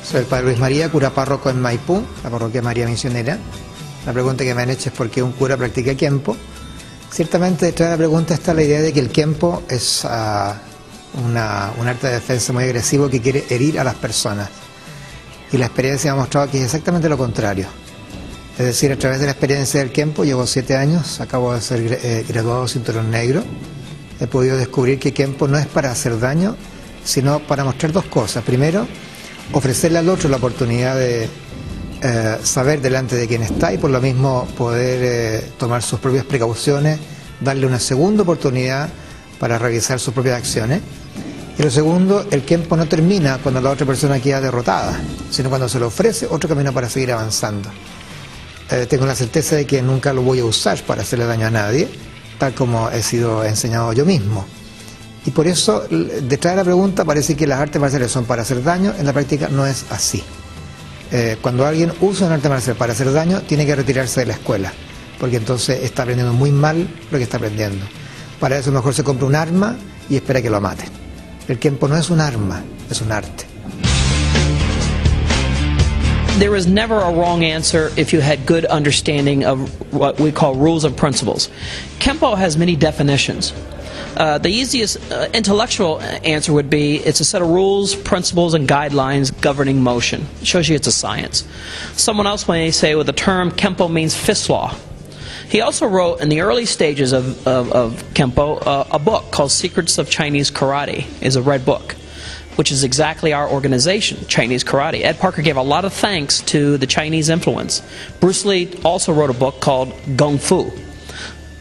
Soy el padre Luis María, cura párroco en Maipú, la parroquia María Misionera. La pregunta que me han hecho es por qué un cura practica Kempo. Ciertamente detrás de la pregunta está la idea de que el Kempo es un arte de defensa muy agresivo que quiere herir a las personas. Y la experiencia ha mostrado que es exactamente lo contrario. Es decir, a través de la experiencia del Kempo, llevo 7 años, acabo de ser graduado cinturón negro, he podido descubrir que Kempo no es para hacer daño, sino para mostrar dos cosas. Primero, ofrecerle al otro la oportunidad de saber delante de quién está y por lo mismo poder tomar sus propias precauciones, darle una segunda oportunidad para realizar sus propias acciones. Y lo segundo, el Kempo no termina cuando la otra persona queda derrotada, sino cuando se le ofrece otro camino para seguir avanzando. Tengo la certeza de que nunca lo voy a usar para hacerle daño a nadie, tal como he sido enseñado yo mismo. Y por eso, detrás de la pregunta, parece que las artes marciales son para hacer daño. En la práctica no es así. Cuando alguien usa un arte marcial para hacer daño, tiene que retirarse de la escuela, porque entonces está aprendiendo muy mal lo que está aprendiendo. Para eso mejor se compra un arma y espera que lo maten. El Kempo no es un arma, es un arte. There is never a wrong answer if you had good understanding of what we call rules and principles. Kempo has many definitions. The easiest intellectual answer would be it's a set of rules, principles, and guidelines governing motion. It shows you it's a science. Someone else may say, well, the term Kempo means fist law. He also wrote, in the early stages of Kempo, a book called Secrets of Chinese Karate. It's a red book, which is exactly our organization, Chinese Karate. Ed Parker gave a lot of thanks to the Chinese influence. Bruce Lee also wrote a book called Kung Fu.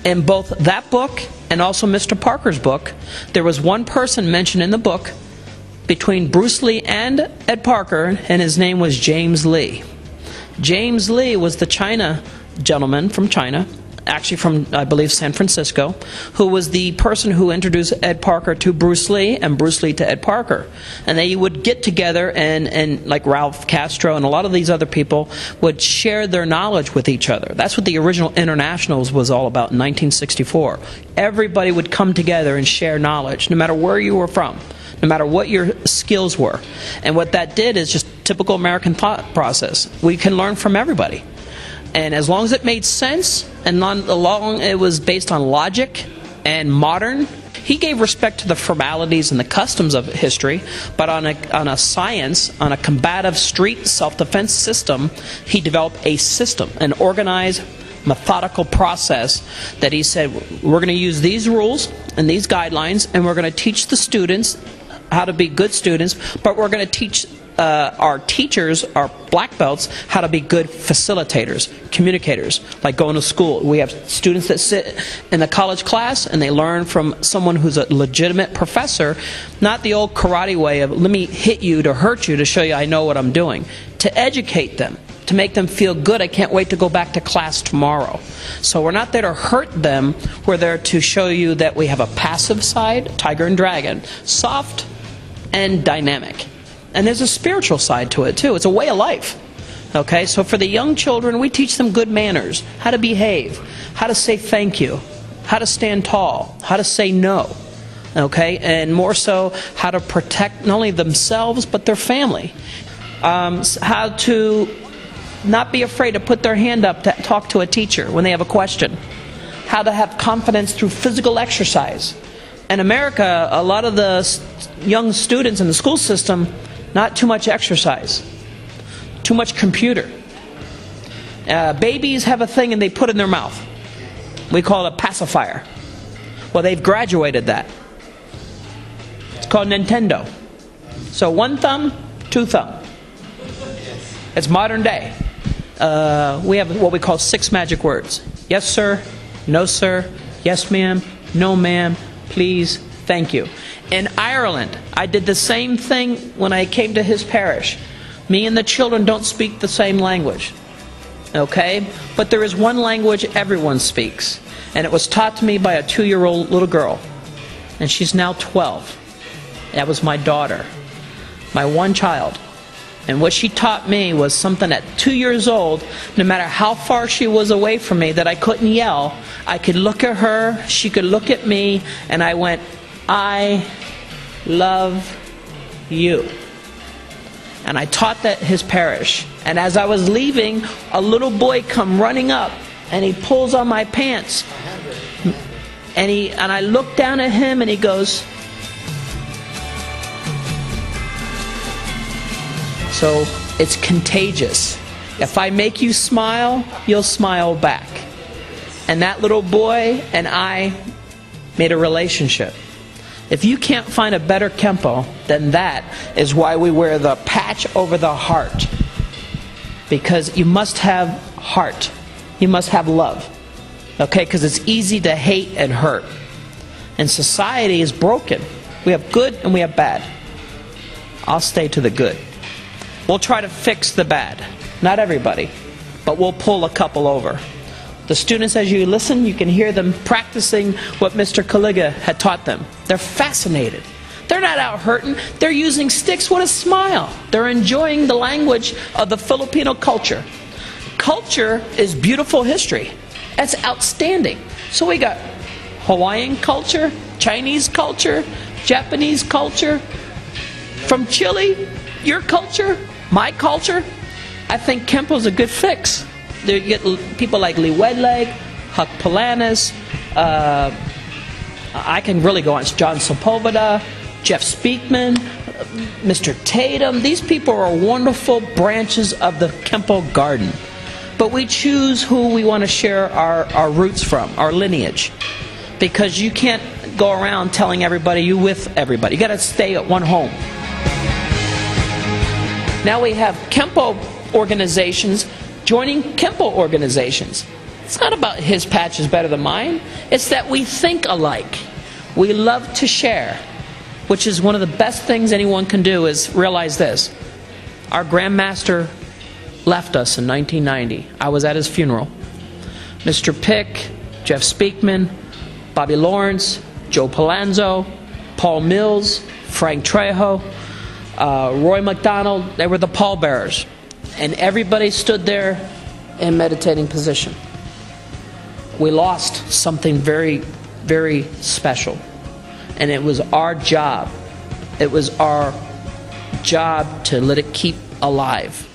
In both that book and also Mr. Parker's book, there was one person mentioned in the book between Bruce Lee and Ed Parker, and his name was James Lee. James Lee was the China gentleman from China, actually from, I believe, San Francisco, who was the person who introduced Ed Parker to Bruce Lee and Bruce Lee to Ed Parker. And they would get together and like Ralph Castro and a lot of these other people would share their knowledge with each other. That's what the original Internationals was all about in 1964. Everybody would come together and share knowledge, no matter where you were from, no matter what your skills were. And what that did is just typical American thought process. We can learn from everybody. And as long as it made sense, and long it was based on logic and modern, he gave respect to the formalities and the customs of history, but on a science, on a combative street self-defense system, he developed a system, an organized, methodical process that he said, we're going to use these rules and these guidelines, and we're going to teach the students how to be good students, but we're going to teach our teachers, our black belts, how to be good facilitators, communicators, like going to school. We have students that sit in the college class and they learn from someone who's a legitimate professor, not the old karate way of let me hit you to hurt you to show you I know what I'm doing. To educate them, to make them feel good. I can't wait to go back to class tomorrow. So we're not there to hurt them. We're there to show you that we have a passive side, tiger and dragon, soft and dynamic. And there's a spiritual side to it too. It's a way of life. Okay, so for the young children, we teach them good manners, how to behave, how to say thank you, how to stand tall, how to say no. Okay, and more so, how to protect not only themselves but their family. How to not be afraid to put their hand up to talk to a teacher when they have a question. How to have confidence through physical exercise. In America, a lot of the young students in the school system, not too much exercise, too much computer. Babies have a thing and they put in their mouth. We call it a pacifier. Well, they've graduated that. It's called Nintendo. So one thumb, two thumb. It's modern day. We have what we call 6 magic words. Yes, sir. No, sir. Yes, ma'am. No, ma'am. Please. Thank you. In Ireland, I did the same thing when I came to his parish. Me and the children don't speak the same language. Okay? But there is one language everyone speaks. And it was taught to me by a 2-year-old little girl. And she's now 12. That was my daughter. My one child. And what she taught me was something at 2 years old, no matter how far she was away from me, that I couldn't yell. I could look at her, she could look at me, and I went, I love you. And I taught that his parish. And as I was leaving, a little boy come running up, and he pulls on my pants. And I look down at him, and he goes. So it's contagious. If I make you smile, you'll smile back. And that little boy and I made a relationship. If you can't find a better Kempo, then that is why we wear the patch over the heart. Because you must have heart. You must have love. Okay? Because it's easy to hate and hurt. And society is broken. We have good and we have bad. I'll stay to the good. We'll try to fix the bad. Not everybody. But we'll pull a couple over. The students, as you listen, you can hear them practicing what Mr. Kaliga had taught them. They're fascinated. They're not out hurting. They're using sticks with a smile. They're enjoying the language of the Filipino culture. Culture is beautiful history. That's outstanding. So we got Hawaiian culture, Chinese culture, Japanese culture. From Chile, your culture, my culture. I think Kempo's a good fix. You get people like Liwedleg, Huck Palanis, I can really go on. It's John Sepulveda, Jeff Speakman, Mr. Tatum. These people are wonderful branches of the Kempo garden. But we choose who we want to share our roots from, our lineage. Because you can't go around telling everybody you with everybody. You got to stay at one home. Now we have Kempo organizations joining Kempo organizations. It's not about his patch is better than mine. It's that we think alike. We love to share, which is one of the best things anyone can do is realize this. Our Grandmaster left us in 1990. I was at his funeral. Mr. Pick, Jeff Speakman, Bobby Lawrence, Joe Palazzo, Paul Mills, Frank Trejo, Roy McDonald, they were the pallbearers. And everybody stood there in meditating position. We lost something very, very special. And it was our job. It was our job to let it keep alive.